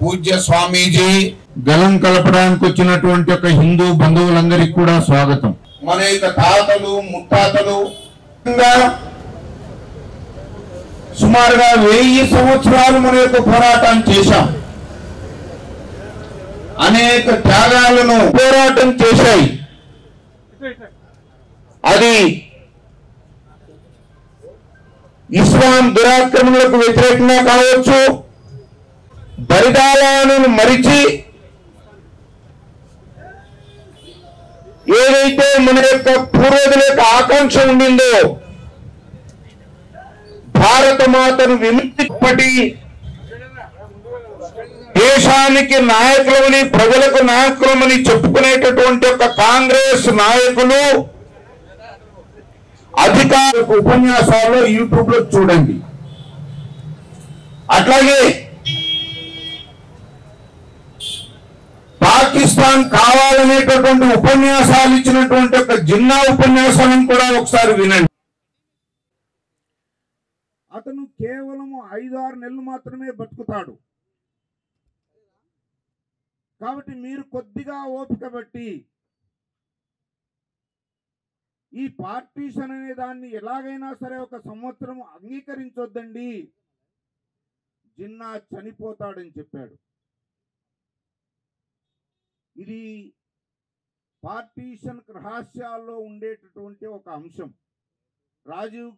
పూజ్య స్వామీజీ గలం కలపడానికి వచ్చినటువంటి ఒక హిందూ బంధువులందరికీ కూడా స్వాగతం. మన యొక్క తాతలు ముత్తాతలు సుమారుగా 1000 సంవత్సరాలు మన యొక్క పోరాటం చేశాం. అనేక త్యాగాలను పోరాటం చేశాయి. అది ఇస్లాం దురాక్రమణలకు వ్యతిరేకంగా కావచ్చు, బలిదానాలను మరిచి ఏదైతే మన యొక్క పూర్వజుల యొక్క ఆకాంక్ష ఉండిందో భారత మాతను విముక్తి దేశానికి నాయకులమని ప్రజలకు నాయకులమని చెప్పుకునేటటువంటి ఒక కాంగ్రెస్ నాయకులు అధికార ఉపన్యాసాల్లో యూట్యూబ్ లో చూడండి. అట్లాగే పాకిస్తాన్ కావాలనేటటువంటి ఉపన్యాసాలు ఇచ్చినటువంటి ఒక జిన్నా ఉపన్యాసాలను కూడా ఒకసారి వినండి. అతను కేవలం 5-6 నెలలు మాత్రమే బతుకుతాడు. కాబట్టి మీరు కొద్దిగా ఓపిక బట్టి ఈ పార్టీషన్ అనే దాన్ని ఎలాగైనా సరే 1 సంవత్సరం అంగీకరించొద్దండి, జిన్నా చనిపోతాడని చెప్పాడు. ఇది పార్టీషన్ రహస్యాల్లో ఉండేటటువంటి ఒక అంశం. రాజీవ్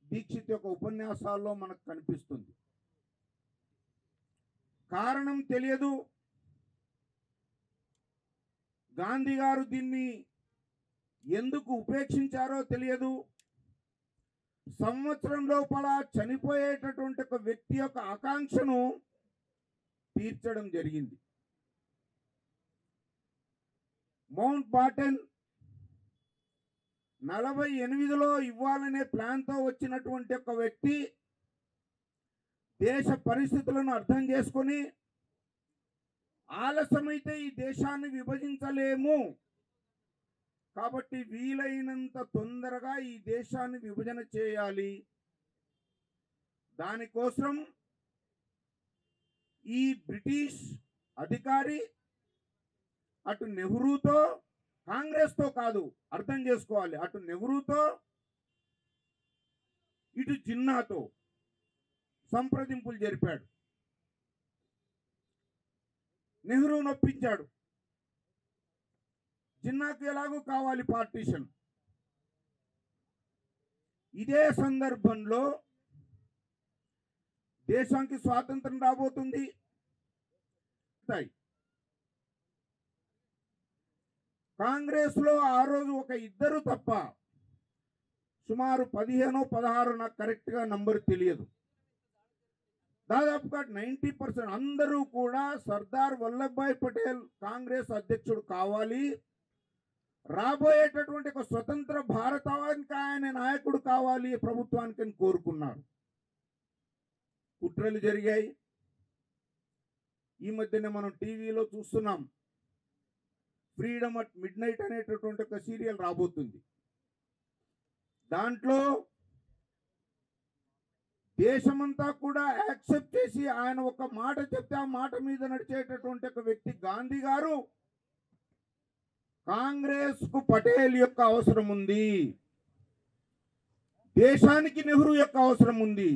దీక్షిత్ యొక్క ఉపన్యాసాల్లో మనకు కనిపిస్తుంది. కారణం తెలియదు. గాంధీ గారు దీన్ని ఎందుకు ఉపేక్షించారో తెలియదు. సంవత్సరం లోపల చనిపోయేటటువంటి ఒక వ్యక్తి యొక్క ఆకాంక్షను తీర్చడం జరిగింది. మౌంట్ బాటన్ 48లో ఇవ్వాలనే ప్లాన్తో వచ్చినటువంటి ఒక వ్యక్తి దేశ పరిస్థితులను అర్థం చేసుకొని ఆలస్యమైతే ఈ దేశాన్ని విభజించలేము, కాబట్టి వీలైనంత తొందరగా ఈ దేశాన్ని విభజన చేయాలి. దానికోసం ఈ బ్రిటిష్ అధికారి అటు నెహ్రూతో, కాంగ్రెస్తో కాదు, అర్థం చేసుకోవాలి, అటు నెహ్రూతో ఇటు జిన్నాతో సంప్రదింపులు జరిపాడు. నెహ్రూ నొప్పించాడు. జిన్నాకు ఎలాగూ కావాలి పార్టీషన్. ఇదే సందర్భంలో దేశానికి స్వాతంత్రం రాబోతుంది. కాంగ్రెస్ లో ఆ రోజు ఒక 2 తప్ప సుమారు 15-16, నాకు కరెక్ట్ గా నంబర్ తెలియదు, దాదాపుగా 90% అందరూ కూడా సర్దార్ వల్లభాయ్ పటేల్ కాంగ్రెస్ అధ్యక్షుడు కావాలి, రాబోయేటటువంటి ఒక స్వతంత్ర భారతానికి ఆయన నాయకుడు కావాలి ప్రభుత్వానికి అని కోరుకున్నారు. కుట్రలు జరిగాయి. ఈ మధ్యనే మనం టీవీలో చూస్తున్నాం, ఫ్రీడమ్ అట్ మిడ్ నైట్ అనేటటువంటి ఒక సీరియల్ రాబోతుంది. దాంట్లో దేశమంతా కూడా యాక్సెప్ట్ చేసి ఆయన ఒక మాట చెప్తే ఆ మాట మీద నడిచేటటువంటి ఒక వ్యక్తి గాంధీ గారు, కాంగ్రెస్ కు పటేల్ యొక్క అవసరం ఉంది, దేశానికి నెహ్రూ యొక్క అవసరం ఉంది.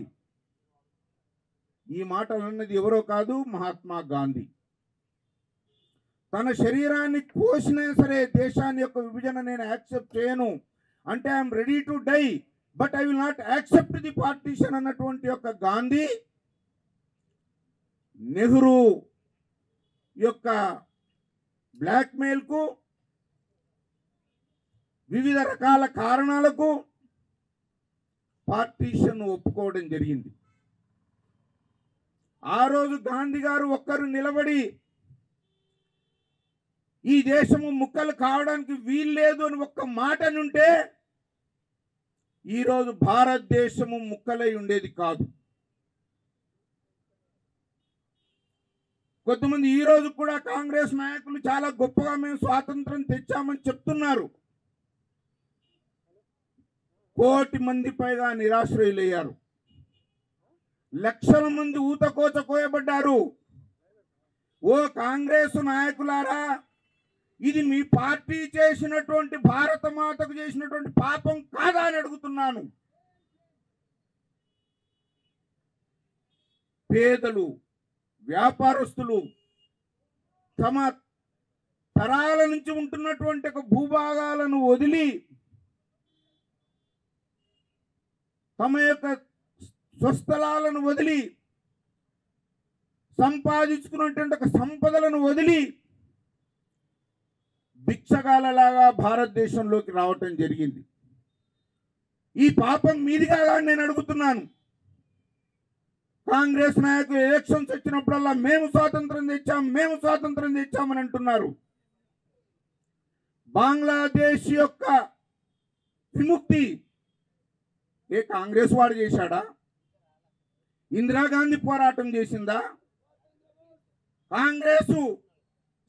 ఈ మాటలు అన్నది ఎవరో కాదు, మహాత్మా గాంధీ. తన శరీరాన్ని కోసినా సరే దేశాన్ని యొక్క విభజన నేను యాక్సెప్ట్ చేయను అంటే I'm ready to die but I will not accept the partition అన్నటువంటి యొక్క గాంధీ నెహ్రూ యొక్క బ్లాక్మెయిల్కు, వివిధ రకాల కారణాలకు పార్టీషన్ ఒప్పుకోవడం జరిగింది. ఆ రోజు గాంధీ గారు ఒక్కరు నిలబడి ఈ దేశము ముక్కలు కావడానికి వీల్లేదు అని ఒక్క మాట నుంటే ఈరోజు భారతదేశము ముక్కలై ఉండేది కాదు. కొంతమంది ఈ రోజు కూడా కాంగ్రెస్ నాయకులు చాలా గొప్పగా మేము స్వాతంత్రం తెచ్చామని చెప్తున్నారు. 1 కోటి మంది పైగా నిరాశ్రయులయ్యారు. లక్షల మంది ఊతకోత కోయబడ్డారు. ఓ కాంగ్రెస్ నాయకులారా, ఇది మీ పార్టీ చేసినటువంటి భారత మాతకు చేసినటువంటి పాపం కాదా అని అడుగుతున్నాను. పేదలు, వ్యాపారస్తులు తమ తరాల నుంచి ఉంటున్నటువంటి ఒక భూభాగాలను వదిలి, తమ యొక్క స్వస్థలాలను వదిలి, సంపాదించుకున్నటువంటి ఒక సంపదలను వదిలి భిక్షగాలలాగా భారతదేశంలోకి రావటం జరిగింది. ఈ పాపం మీదిగా నేను అడుగుతున్నాను. కాంగ్రెస్ నాయకులు ఎలక్షన్స్ వచ్చినప్పుడల్లా మేము స్వాతంత్రం తెచ్చాం, మేము స్వాతంత్రం తెచ్చామని అంటున్నారు. బంగ్లాదేశ్ యొక్క విముక్తి ఏ కాంగ్రెస్ వాడు చేశాడా? ఇందిరాగాంధీ పోరాటం చేసిందా? కాంగ్రెస్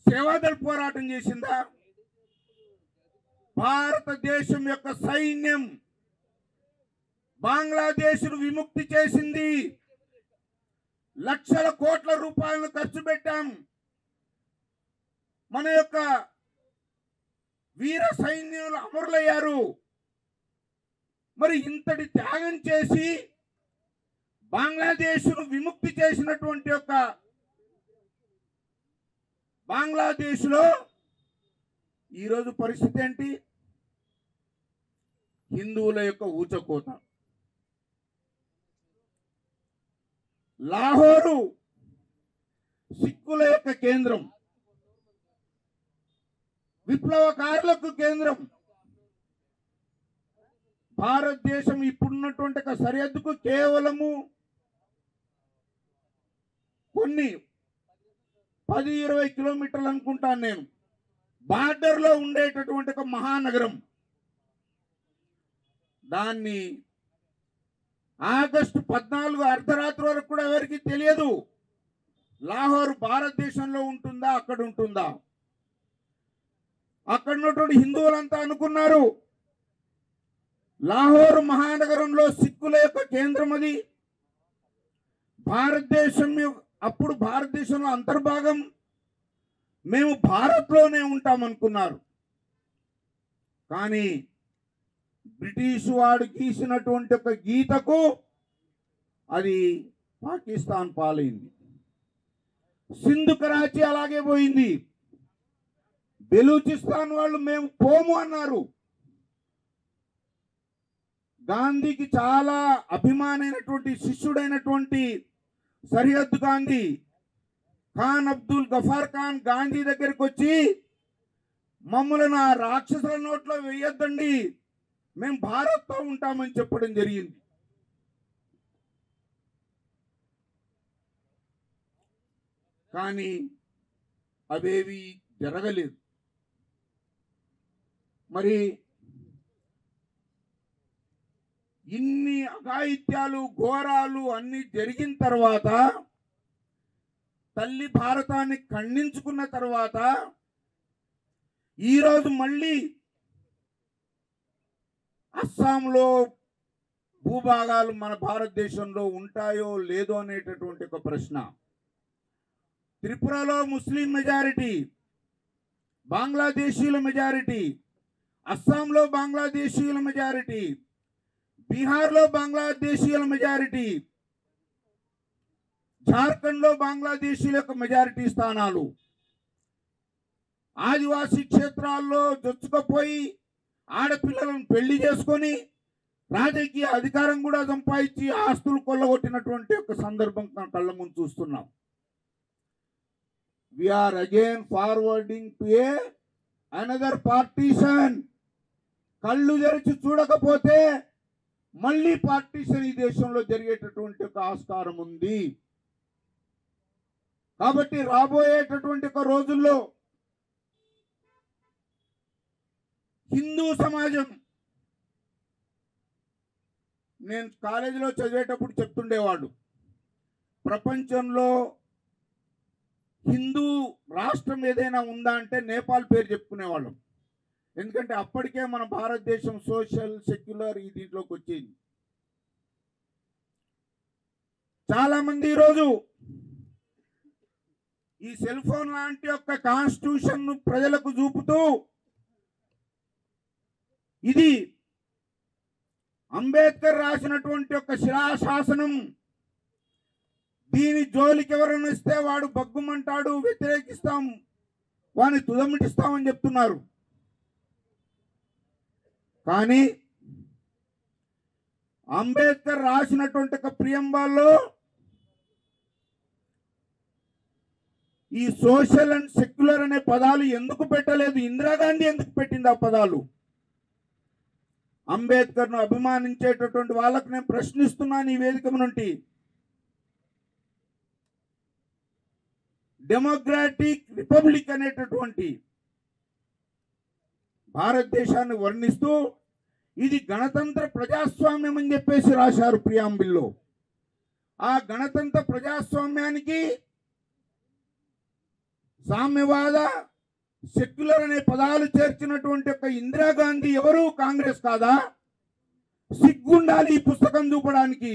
సేవాదళ పోరాటం చేసిందా? భారతదేశం యొక్క సైన్యం బంగ్లాదేశ్ను విముక్తి చేసింది. లక్షల కోట్ల రూపాయలను ఖర్చు పెట్టాం. మన యొక్క వీర సైన్యులు అమరులయ్యారు. మరి ఇంతటి త్యాగం చేసి బంగ్లాదేశ్ను విముక్తి చేసినటువంటి యొక్క బంగ్లాదేశ్లో ఈరోజు పరిస్థితి ఏంటి? హిందువుల యొక్క ఊచకోత. లాహోరు సిక్కుల యొక్క కేంద్రం, విప్లవకారులకు కేంద్రం. భారతదేశం ఇప్పుడున్నటువంటి సరిహద్దుకు కేవలము కొన్ని 10-20 కిలోమీటర్లు అనుకుంటాను నేను. బార్డర్లో ఉండేటటువంటి ఒక మహానగరం. దాన్ని ఆగస్టు 14 అర్ధరాత్రి వరకు కూడా ఎవరికి తెలియదు లాహోర్ భారతదేశంలో ఉంటుందా, అక్కడ ఉంటుందా. అక్కడ ఉన్నటువంటి హిందువులంతా అనుకున్నారు లాహోర్ మహానగరంలో సిక్కుల యొక్క కేంద్రం అది. భారతదేశం అప్పుడు భారతదేశంలో అంతర్భాగం, మేము భారత్లోనే ఉంటామనుకున్నారు. కానీ బ్రిటిష్ వాడు గీసినటువంటి ఒక గీతకు అది పాకిస్తాన్ పాలైంది. సింధు కరాచీ అలాగే పోయింది. బెలూచిస్తాన్ వాళ్ళు మేము పోము అన్నారు. గాంధీకి చాలా అభిమానైనటువంటి శిష్యుడైనటువంటి సరిహద్దు గాంధీ ఖాన్ అబ్దుల్ గఫార్ ఖాన్ గాంధీ దగ్గరికి వచ్చి, మమ్మల్ని ఆ రాక్షసుల నోట్లో వేయొద్దండి, మేము భారత్తో ఉంటామని చెప్పడం జరిగింది. కానీ అవేవి జరగలేదు. మరి ఇన్ని అఘాయిత్యాలు, ఘోరాలు అన్ని జరిగిన తర్వాత, తల్లి భారతాన్ని ఖండించుకున్న తర్వాత, ఈరోజు మళ్ళీ అస్సాంలో భూభాగాలు మన భారతదేశంలో ఉంటాయో లేదో అనేటటువంటి ఒక ప్రశ్న. త్రిపురలో ముస్లిం మెజారిటీ, బంగ్లాదేశీయుల మెజారిటీ, అస్సాంలో బంగ్లాదేశీయుల మెజారిటీ, బీహార్లో బంగ్లాదేశీయుల మెజారిటీ, జార్ఖండ్లో బంగ్లాదేశీయుల యొక్క మెజారిటీ స్థానాలు. ఆదివాసీ క్షేత్రాల్లో చొచ్చుకపోయి ఆడపిల్లలను పెళ్లి చేసుకొని రాజకీయ అధికారం కూడా సంపాదించి ఆస్తులు కొల్లగొట్టినటువంటి ఒక సందర్భం కళ్ళ ముందు చూస్తున్నాం. We are again forwarding to another partition. కళ్ళు తెరిచి చూడకపోతే మళ్ళీ పార్టీషన్ ఈ దేశంలో జరిగేటటువంటి ఒక ఆస్కారం ఉంది. కాబట్టి రాబోయేటటువంటి ఒక రోజుల్లో హిందూ సమాజం, నేను కాలేజీలో చదివేటప్పుడు చెప్తుండేవాడు, ప్రపంచంలో హిందూ రాష్ట్రం ఏదైనా ఉందా అంటే నేపాల్ పేరు చెప్పుకునేవాళ్ళం. ఎందుకంటే అప్పటికే మన భారతదేశం సోషల్ సెక్యులర్ ఈ దీంట్లోకి వచ్చింది. చాలా మంది ఈరోజు ఈ సెల్ ఫోన్ లాంటి యొక్క కాన్స్టిట్యూషన్ ను ప్రజలకు చూపుతూ ఇది అంబేద్కర్ రాసినటువంటి యొక్క శిలాశాసనం, దీని జోలికి ఎవరైనా ఇస్తే వాడు బగ్గుమంటాడు, వ్యతిరేకిస్తాం, వాడిని తుదమిటిస్తామని చెప్తున్నారు. కానీ అంబేద్కర్ రాసినటువంటి ఒక ప్రియంబల్లో ఈ సోషల్ అండ్ సెక్యులర్ అనే పదాలు ఎందుకు పెట్టలేదు? ఇందిరాగాంధీ ఎందుకు పెట్టింది ఆ పదాలు? అంబేద్కర్ను అభిమానించేటటువంటి వాళ్ళకు నేను ప్రశ్నిస్తున్నాను ఈ వేదిక నుండి. డెమోక్రాటిక్ రిపబ్లిక్ అనేటటువంటి భారతదేశాన్ని వర్ణిస్తూ ఇది గణతంత్ర ప్రజాస్వామ్యం అని చెప్పేసి రాశారు ప్రియాంబిల్లో. ఆ గణతంత్ర ప్రజాస్వామ్యానికి సామ్యవాద, సెక్యులర్ అనే పదాలు చేర్చినటువంటి ఒక ఇందిరాగాంధీ ఎవరు? కాంగ్రెస్ కాదా? సిగ్గుండాలి ఈ పుస్తకం చూపడానికి.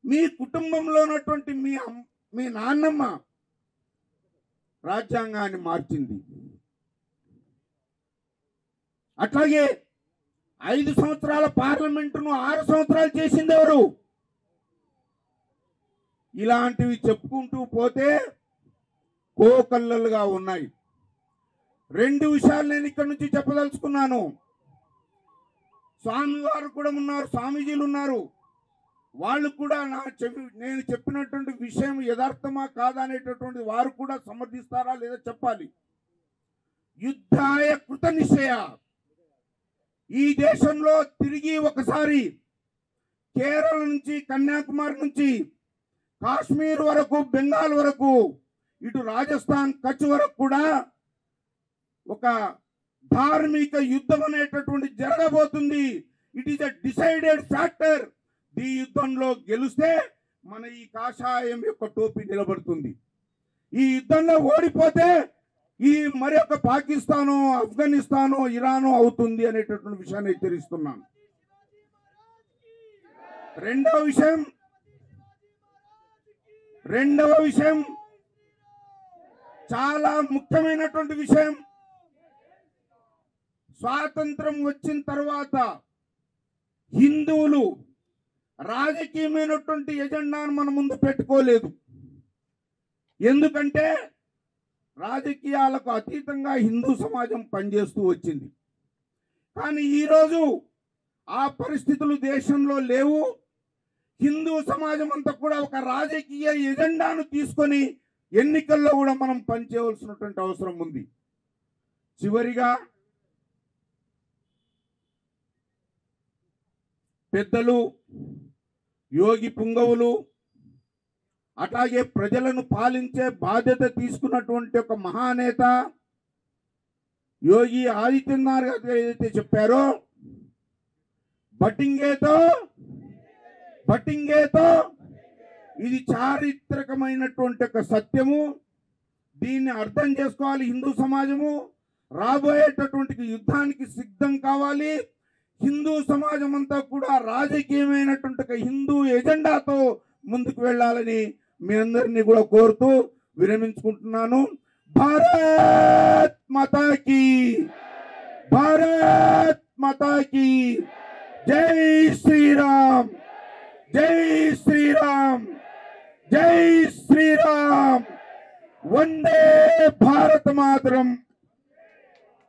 మీ కుటుంబంలో ఉన్నటువంటి మీ నాన్నమ్మ రాజ్యాంగాన్ని మార్చింది. అట్లాగే 5 సంవత్సరాల పార్లమెంటును 6 సంవత్సరాలు చేసింది ఎవరు? ఇలాంటివి చెప్పుకుంటూ పోతే కోకల్లలుగా ఉన్నాయి. 2 విషయాలు నేను ఇక్కడి నుంచి చెప్పదలుచుకున్నాను. స్వామివారు కూడా ఉన్నారు, స్వామీజీలు ఉన్నారు. వాళ్ళు కూడా నేను చెప్పినటువంటి విషయం యథార్థమా కాదా అనేటటువంటి వారు కూడా సమర్థిస్తారా లేదా చెప్పాలి. యుద్ధాయ కృత నిశ్చయ. ఈ దేశంలో తిరిగి ఒకసారి కేరళ నుంచి, కన్యాకుమారి నుంచి కాశ్మీర్ వరకు, బెంగాల్ వరకు, ఇటు రాజస్థాన్, కచ్ వరకు కూడా ఒక ధార్మిక యుద్ధం అనేటటువంటి జరగబోతుంది. It is a decided factor. ఈ యుద్ధంలో గెలిస్తే మన ఈ కాషాయం యొక్క టోపీ నిలబడుతుంది. ఈ యుద్ధంలో ఓడిపోతే ఈ మరి ఒక పాకిస్తాను, ఆఫ్ఘనిస్తాను, ఇరాను అవుతుంది అనేటటువంటి విషయాన్ని హెచ్చరిస్తున్నాను. రెండవ విషయం చాలా ముఖ్యమైనటువంటి విషయం. స్వాతంత్రం వచ్చిన తర్వాత హిందువులు రాజకీయమైనటువంటి ఎజెండాను మన ముందు పెట్టుకోలేదు. ఎందుకంటే రాజకీయాలకు అతీతంగా హిందూ సమాజం పనిచేస్తూ వచ్చింది. కానీ ఈరోజు ఆ పరిస్థితులు దేశంలో లేవు. హిందూ సమాజం అంతా కూడా ఒక రాజకీయ ఎజెండాను తీసుకొని ఎన్నికల్లో కూడా మనం పనిచేయవలసినటువంటి అవసరం ఉంది. చివరిగా పెద్దలు, యోగి పుంగవులు, అట్లాగే ప్రజలను పాలించే బాధ్యత తీసుకున్నటువంటి ఒక మహానేత యోగి ఆదిత్యనాథ్ గారు ఏదైతే చెప్పారో, బటింగేతో ఇది చారిత్రకమైనటువంటి ఒక సత్యము. దీన్ని అర్థం చేసుకోవాలి హిందూ సమాజము. రాబోయేటటువంటి యుద్ధానికి సిద్ధం కావాలి. హిందూ సమాజం అంతా కూడా రాజకీయమైనటువంటి ఒక హిందూ ఎజెండాతో ముందుకు వెళ్ళాలని మీ అందరినీ కూడా కోరుతూ విరమించుకుంటున్నాను. భారత్ మాతా కీ, భారత్ మాతా కీ. జై శ్రీరామ్, జై శ్రీరామ్, జై శ్రీరామ్. వందే భారత మాతరం.